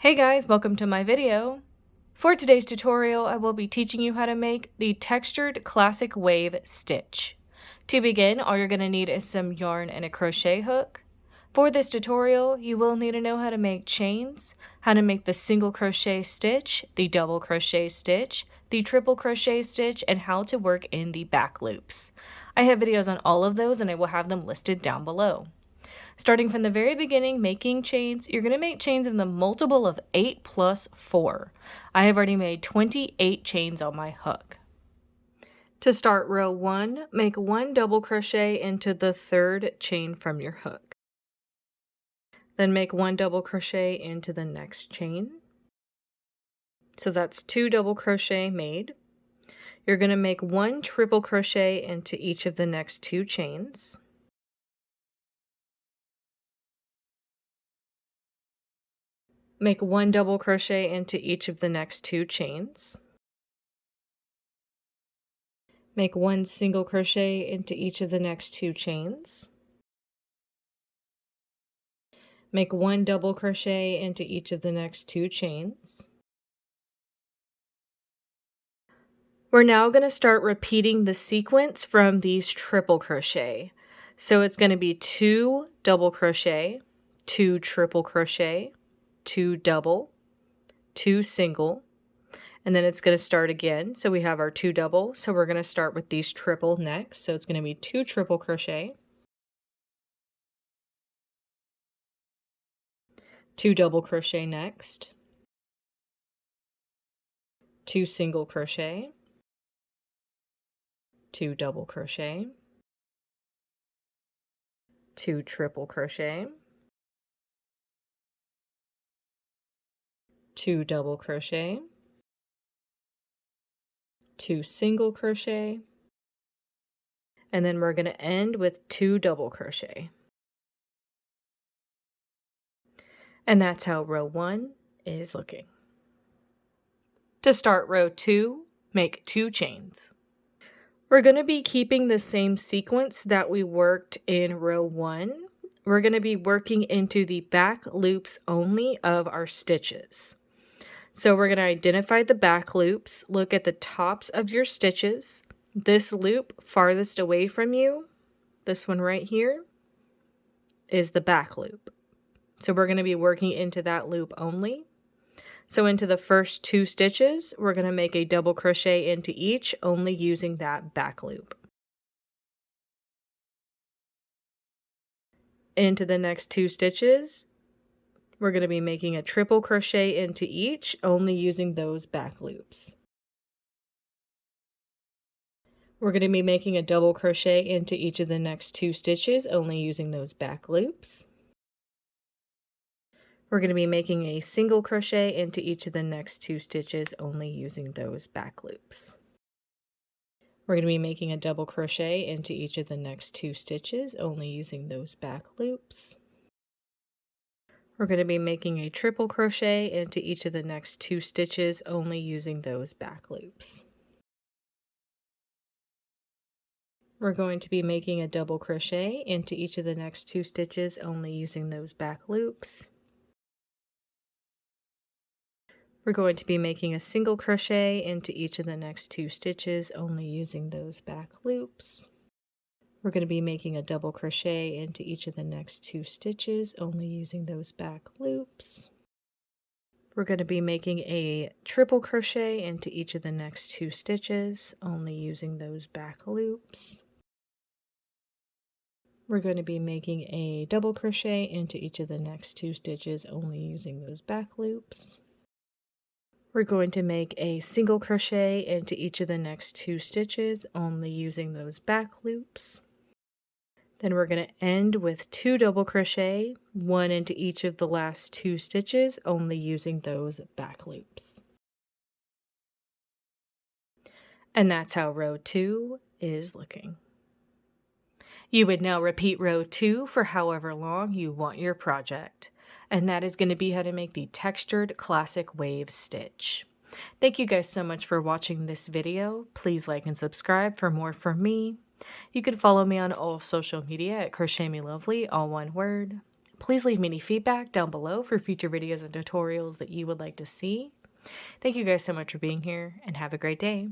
Hey guys, welcome to my video. For today's tutorial, I will be teaching you how to make the textured classic wave stitch. To begin, all you're going to need is some yarn and a crochet hook. For this tutorial, you will need to know how to make chains, how to make the single crochet stitch, the double crochet stitch, the triple crochet stitch, and how to work in the back loops. I have videos on all of those and I will have them listed down below. Starting from the very beginning, making chains, you're going to make chains in the multiple of 8 plus 4. I have already made 28 chains on my hook. To start row 1, make 1 double crochet into the third chain from your hook. Then make 1 double crochet into the next chain. So that's 2 double crochet made. You're going to make 1 triple crochet into each of the next 2 chains. Make 1 double crochet into each of the next 2 chains. Make 1 single crochet into each of the next 2 chains. Make 1 double crochet into each of the next 2 chains. We're now going to start repeating the sequence from these triple crochet. So it's going to be 2 double crochet, 2 triple crochet, 2 double, 2 single, and then it's going to start again. So we have our 2 double, so we're going to start with these triple next. So it's going to be 2 triple crochet, 2 double crochet next, 2 single crochet, 2 double crochet, 2 triple crochet, 2 double crochet, 2 single crochet, and then we're going to end with 2 double crochet. And that's how row 1 is looking. To start row 2, make 2 chains. We're going to be keeping the same sequence that we worked in row 1. We're going to be working into the back loops only of our stitches. So we're going to identify the back loops, look at the tops of your stitches. This loop farthest away from you, this one right here, is the back loop. So we're going to be working into that loop only. So into the first 2 stitches, we're going to make a double crochet into each, only using that back loop. Into the next 2 stitches, we're going to be making a triple crochet into each, only using those back loops. We're going to be making a double crochet into each of the next 2 stitches, only using those back loops. We're going to be making a single crochet into each of the next 2 stitches, only using those back loops. We're going to be making a double crochet into each of the next 2 stitches, only using those back loops. We're going to be making a triple crochet into each of the next 2 stitches, only using those back loops. We're going to be making a double crochet into each of the next 2 stitches, only using those back loops. We're going to be making a single crochet into each of the next 2 stitches, only using those back loops. We're going to be making a double crochet into each of the next 2 stitches, only using those back loops. We're going to be making a triple crochet into each of the next 2 stitches, only using those back loops. We're going to be making a double crochet into each of the next 2 stitches, only using those back loops. We're going to make a single crochet into each of the next 2 stitches, only using those back loops. Then we're going to end with 2 double crochet, 1 into each of the last 2 stitches, only using those back loops. And that's how row 2 is looking. You would now repeat row 2 for however long you want your project. And that is going to be how to make the textured classic wave stitch. Thank you guys so much for watching this video. Please like and subscribe for more from me. You can follow me on all social media at crochetmelovely, all one word. Please leave me any feedback down below for future videos and tutorials that you would like to see. Thank you guys so much for being here, and have a great day.